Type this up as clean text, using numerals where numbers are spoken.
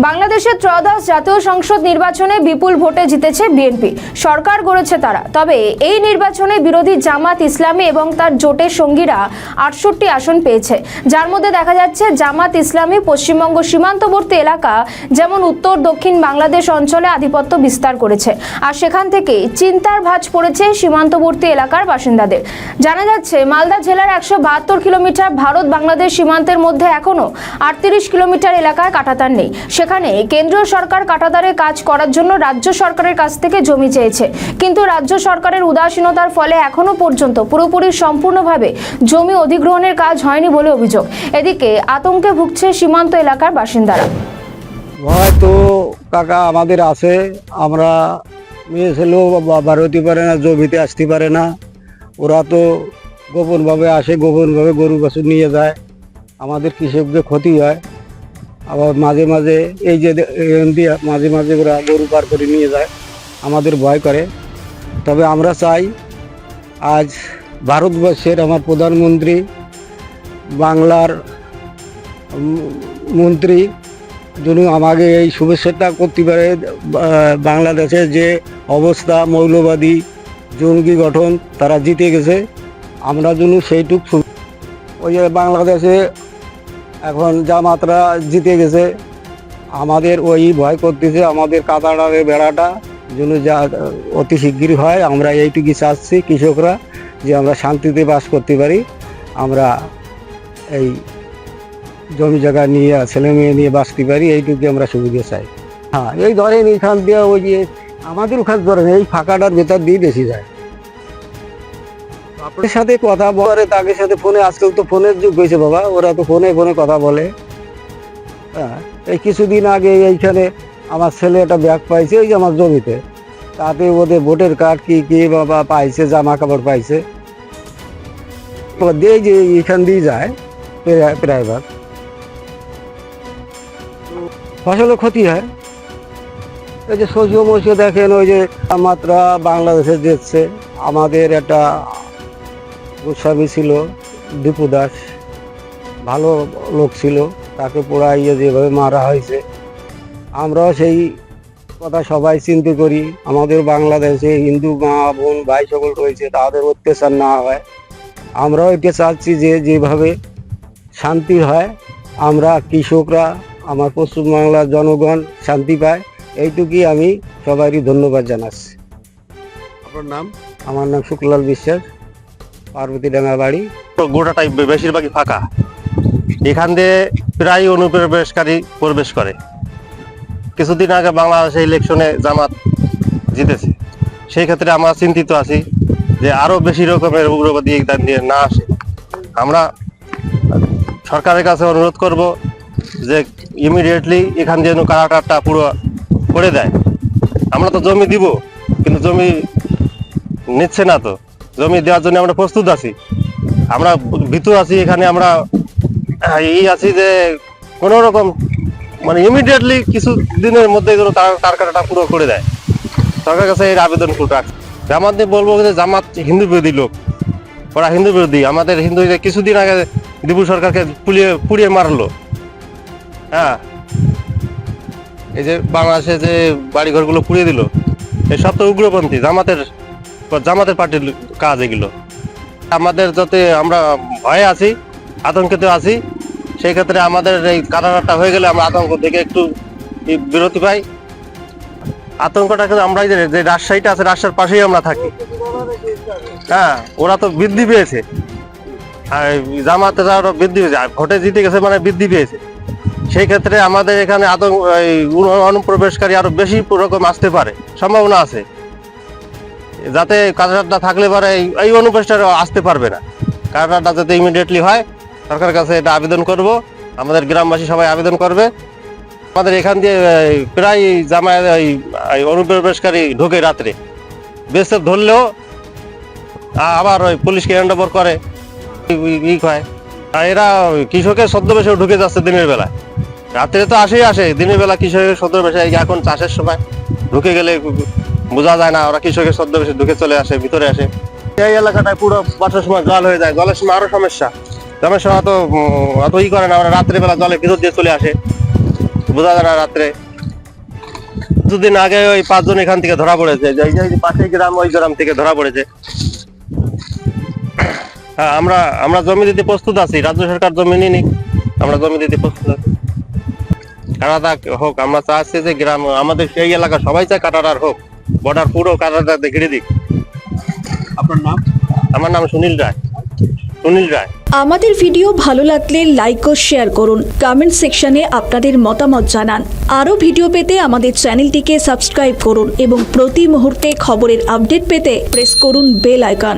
বাংলাদেশের ত্রয়োদশ জাতীয় সংসদ নির্বাচনে বিপুল ভোটে জিতেছে বিএনপি। সরকার গড়েছে তারা। তবে এই নির্বাচনে বিরোধী জামাত ইসলামী এবং তার জোটের সঙ্গীরা ৬৮ আসন পেয়েছে, যার মধ্যে দেখা যাচ্ছে জামাত ইসলামী পশ্চিমবঙ্গ সীমান্তবর্তী এলাকা যেমন উত্তর দক্ষিণ বাংলাদেশ অঞ্চলে আধিপত্য বিস্তার করেছে, আর সেখান থেকে চিন্তার ভাঁজ পড়েছে সীমান্তবর্তী এলাকার বাসিন্দাদের। জানা যাচ্ছে মালদা জেলার ১৭২ কিলোমিটার ভারত বাংলাদেশ সীমান্তের মধ্যে এখনো ৩৮ কিলোমিটার এলাকায় কাঁটাতার নেই। সেখানে কেন্দ্রীয় সরকার কাঁটাতারের কাজ করার জন্য রাজ্য সরকারের কাছ থেকে জমি চেয়েছে, কিন্তু রাজ্য সরকারের উদাসীনতার ফলে এখনো পর্যন্ত পুরোপুরি সম্পূর্ণভাবে জমি অধিগ্রহণের কাজ হয়নি বলে অভিযোগ। এদিকে আতঙ্কে ভুগছে সীমান্ত এলাকার বাসিন্দারা। হয়তো কাকা আমাদের আছে, আমরা মেয়ে ছেলেও বাড়তে পারে না, জমিতে আসতে পারে না। ওরা তো গোপনভাবে আসে, গোপনভাবে গরু বাছুর নিয়ে যায়, আমাদের কৃষকদের ক্ষতি হয়। আবার মাঝে মাঝে এই যে মাঝে মাঝে ওরা গরু পার করে নিয়ে যায়, আমাদের ভয় করে। তবে আমরা চাই আজ ভারতবর্ষের আমার প্রধানমন্ত্রী, বাংলার মন্ত্রী যেন আমাকে এই শুভেচ্ছাটা করতে পারে। বাংলাদেশের যে অবস্থা, মৌলবাদী জঙ্গি গঠন, তারা জিতে গেছে, আমরা যেন সেইটুকু ওই যে বাংলাদেশে এখন জামাতরা জিতে গেছে, আমাদের ওই ভয় করতেছে আমাদের কাঁটাতারের বেড়াটা যেন যা অতি শিগগিরই হয়। আমরা এইটুকুই চাচ্ছি কৃষকরা, যে আমরা শান্তিতে বাস করতে পারি, আমরা এই জমি জায়গা নিয়ে ছেলে মেয়ে নিয়ে বাঁচতে পারি, এইটুকু আমরা সুবিধা চাই। হ্যাঁ, এই ধরেন এইখান দিয়ে ওই যে আমাদের ওখানে ধরেন এই ফাঁকাটার ভেতর দিয়ে বেশি যায়। আপনার সাথে কথা বলে তাদের সাথে ফোনে, আজকাল তো ফোনের যুগ হয়েছে বাবা, ওরা তো ফোনে ফোনে কথা বলে। হ্যাঁ, এই কিছুদিন আগে এইখানে আমার ছেলে একটা ব্যাগ পাইছে ওই যে আমার জমিতে, তাতে ওদের ভোটের কার্ড কি কি বাবা পাইছে, জামা কাপড় পাইছে, দিয়ে যে এইখান দিয়ে যায় প্রায়বার, ফসলের ক্ষতি হয়। এই যে শস্য মস্য দেখেন, ওই যে মাত্রা বাংলাদেশে দেখছে, আমাদের একটা গোস্বামী ছিল দীপু দাস, ভালো লোক ছিল, তাকে পোড়াইয়ে যেভাবে মারা হয়েছে, আমরাও সেই কথা সবাই চিন্তা করি। আমাদের বাংলাদেশে হিন্দু মা বোন ভাই সকল রয়েছে, তাদের অত্যাচার না হয়, আমরাও এটা চাচ্ছি যে যেভাবে শান্তি হয়, আমরা কৃষকরা, আমার পশ্চিমবাংলার জনগণ শান্তি পায়, এইটুকুই আমি সবারই ধন্যবাদ জানাচ্ছি। আপনার নাম? আমার নাম শুক্লাল বিশ্বাস, পার্বতীডাঙ্গা বাড়ি। গোটাটাই বেশিরভাগই ফাঁকা, এখান দিয়ে প্রায় অনুপ্রবেশকারী প্রবেশ করে। কিছুদিন আগে বাংলাদেশে ইলেকশনে জামাত জিতেছে, সেই ক্ষেত্রে আমরা চিন্তিত আছি যে আরো বেশি রকমের উগ্রবাদী এখান দিয়ে না আসে। আমরা সরকারের কাছে অনুরোধ করব যে ইমিডিয়েটলি এখান দিয়ে কারাটারটা পুরো করে দেয়। আমরা তো জমি দিব, কিন্তু জমি নিচ্ছে না, তো জমি দেওয়ার জন্য আমরা প্রস্তুত আছি, আমরা ভীতু আছি। এখানে আমরা আছি যে কোনো রকম মানে ইমিডিয়েটলি কিছু দিনের মধ্যে তার কাটাটা পুরো করে দেয়। সরকারের কাছে এর আবেদন রাখছি। জামাতে বলবো যে জামাত হিন্দু বিরোধী লোক, ওরা হিন্দু বিরোধী। আমাদের হিন্দু কিছুদিন আগে দীপু সরকারকে পুড়িয়ে মারলো। হ্যাঁ, এই যে বাংলাদেশে যে বাড়িঘরগুলো পুড়িয়ে দিল, এই সব তো উগ্রপন্থী, জামাতের পার্টির কাজ এগুলো। আমাদের যাতে আমরা ভয়ে আছি, আতঙ্কিত আছি, সেই ক্ষেত্রে আমাদের এই কাটাটা হয়ে গেলে আমরা আতঙ্ক থেকে একটু বিরতি পাই। আতঙ্কটা কিন্তু আমরা যে রাজশাহীটা আছে, রাজশাহীর পাশেই আমরা থাকি। হ্যাঁ, ওরা তো বৃদ্ধি পেয়েছে, আর জামাতেরা বৃদ্ধি পেয়েছে, ভোটে জিতে গেছে মানে বৃদ্ধি পেয়েছে। সেই ক্ষেত্রে আমাদের এখানে অনুপ্রবেশকারী আরো বেশি রকম আসতে পারে, সম্ভাবনা আছে। যাতে কাটাটা থাকলে পরে এই অনুপ্রবেশটা আসতে পারবে না। কাটাটা যাতে ইমিডিয়েটলি হয়, সরকারের কাছে এটা আবেদন করব, আমাদের গ্রামবাসী সবাই আবেদন করবে। আমাদের এখান দিয়ে প্রায় অনুপ্রবেশকারী ঢোকে রাত্রে, বেসে ধরলেও আবার ওই পুলিশকে হ্যান্ড ওভার করে হয়। আর এরা কৃষকের ছদ্মবেশেও ঢুকে যাচ্ছে দিনের বেলায়, রাত্রে তো আসে, দিনের বেলা কৃষকের ছদ্মবেশে। এখন চাষের সময় ঢুকে গেলে বোঝা যায় না, ওরা কৃষকের ছদ্মবেশে ঢুকে চলে আসে, ভিতরে আসে। এই এলাকাটায় পুরো বর্ষার সময় জল হয়ে যায়, জলের সময় আরো সমস্যা। জলের সময় তো অত করে না, ওরা রাত্রে বেলা জলের ভিতর দিয়ে চলে আসে। বোঝা যায় না রাত্রে। দুদিন আগে ওই 5 জন এখান থেকে ধরা পড়েছে, যে পাশের গ্রাম, ওই গ্রাম থেকে ধরা পড়েছে। হ্যাঁ, আমরা জমি দিতে প্রস্তুত আছি, রাজ্য সরকার জমি নিনি, আমরা জমি দিতে প্রস্তুত আছি। কানাডা হোক, আমরা চাচ্ছি যে গ্রাম, আমাদের সেই এলাকা সবাই চায় কাটারার হোক, বর্ডার পুরো কাটারার ঘিরে দিক। আপনার নাম? আমার নাম সুনীল রায়। সুনীল রায়। আমাদের ভিডিও ভালো লাগলে লাইক ও শেয়ার করুন, কমেন্ট সেকশনে আপনাদের মতামত জানান। আরও ভিডিও পেতে আমাদের চ্যানেলটিকে সাবস্ক্রাইব করুন এবং প্রতি মুহূর্তে খবরের আপডেট পেতে প্রেস করুন বেল আইকন।